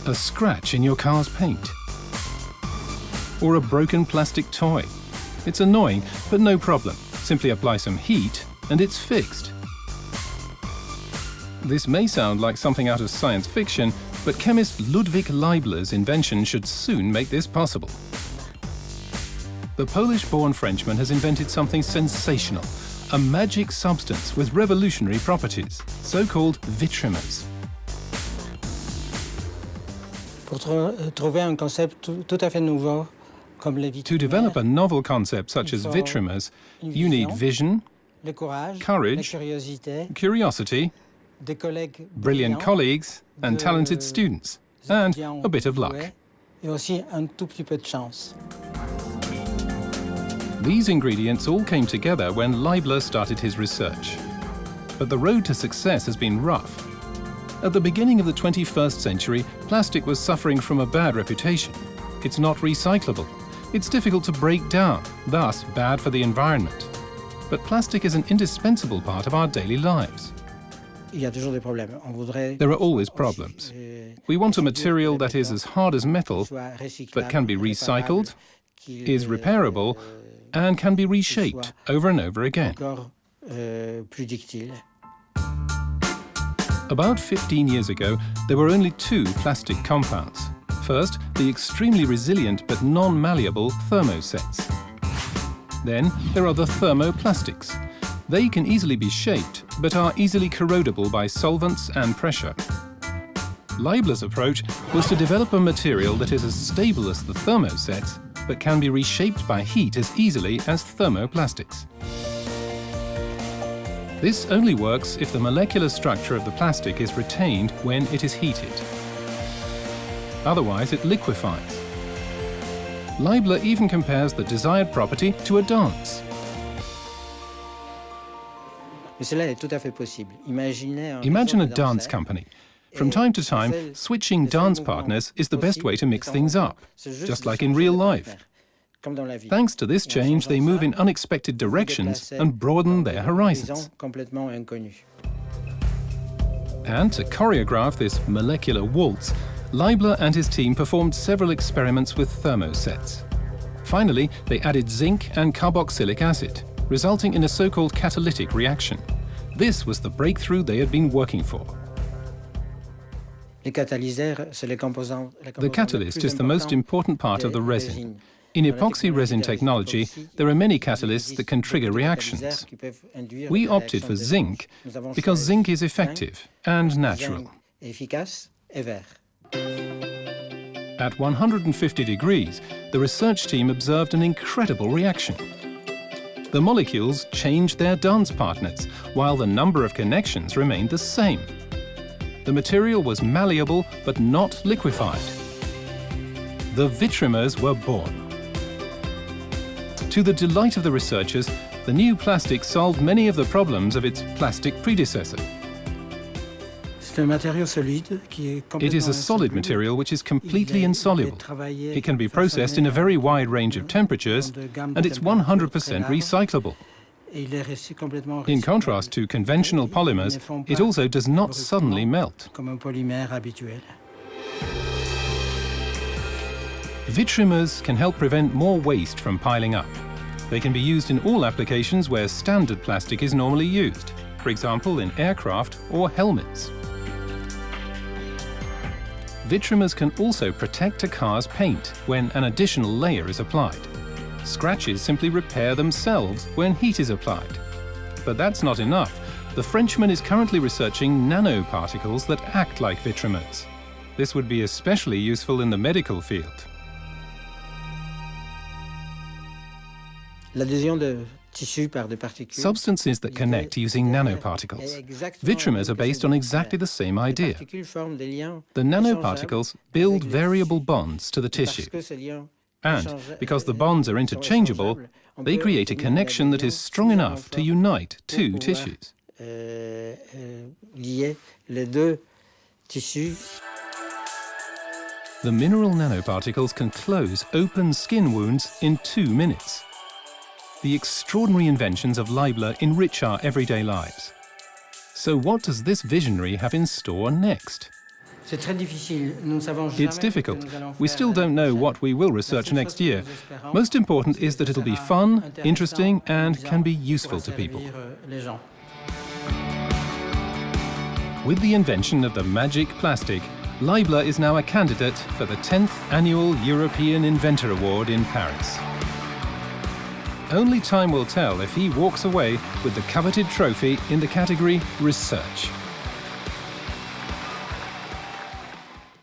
A scratch in your car's paint. Or a broken plastic toy. It's annoying, but no problem. Simply apply some heat and it's fixed. This may sound like something out of science fiction, but chemist Ludwik Leibler's invention should soon make this possible. The Polish-born Frenchman has invented something sensational, a magic substance with revolutionary properties, so-called Vitrimers. To develop a novel concept such as Vitrimers, you need vision, courage, curiosity, brilliant colleagues and talented students, and a bit of luck. These ingredients all came together when Leibler started his research. But the road to success has been rough. At the beginning of the 21st century, plastic was suffering from a bad reputation. It's not recyclable. It's difficult to break down, thus bad for the environment. But plastic is an indispensable part of our daily lives. There are always problems. We want a material that is as hard as metal, but can be recycled, is repairable, and can be reshaped over and over again. About 15 years ago, there were only two plastic compounds. First, the extremely resilient but non-malleable thermosets. Then there are the thermoplastics. They can easily be shaped, but are easily corrodable by solvents and pressure. Leibler's approach was to develop a material that is as stable as the thermosets, but can be reshaped by heat as easily as thermoplastics. This only works if the molecular structure of the plastic is retained when it is heated. Otherwise, it liquefies. Leibler even compares the desired property to a dance. Imagine a dance company. From time to time, switching dance partners is the best way to mix things up, just like in real life. Thanks to this change, they move in unexpected directions and broaden their horizons. And to choreograph this molecular waltz, Leibler and his team performed several experiments with thermosets. Finally, they added zinc and carboxylic acid, resulting in a so-called catalytic reaction. This was the breakthrough they had been working for. The catalyst is the most important part of the resin. In epoxy resin technology, there are many catalysts that can trigger reactions. We opted for zinc because zinc is effective and natural. At 150 degrees, the research team observed an incredible reaction. The molecules changed their dance partners, while the number of connections remained the same. The material was malleable but not liquefied. The Vitrimers were born. To the delight of the researchers, the new plastic solved many of the problems of its plastic predecessor. It is a solid material which is completely insoluble. It can be processed in a very wide range of temperatures, and it's 100% recyclable. In contrast to conventional polymers, it also does not suddenly melt. Vitrimers can help prevent more waste from piling up. They can be used in all applications where standard plastic is normally used, for example in aircraft or helmets. Vitrimers can also protect a car's paint when an additional layer is applied. Scratches simply repair themselves when heat is applied. But that's not enough. The Frenchman is currently researching nanoparticles that act like Vitrimers. This would be especially useful in the medical field. Substances that connect using nanoparticles. Vitrimers are based on exactly the same idea. The nanoparticles build variable bonds to the tissue. And because the bonds are interchangeable, they create a connection that is strong enough to unite two tissues. The mineral nanoparticles can close open skin wounds in 2 minutes. The extraordinary inventions of Leibler enrich our everyday lives. So what does this visionary have in store next? It's difficult. We still don't know what we will research next year. Most important is that it'll be fun, interesting, and can be useful to people. With the invention of the magic plastic, Leibler is now a candidate for the 10th Annual European Inventor Award in Paris. Only time will tell if he walks away with the coveted trophy in the category Research.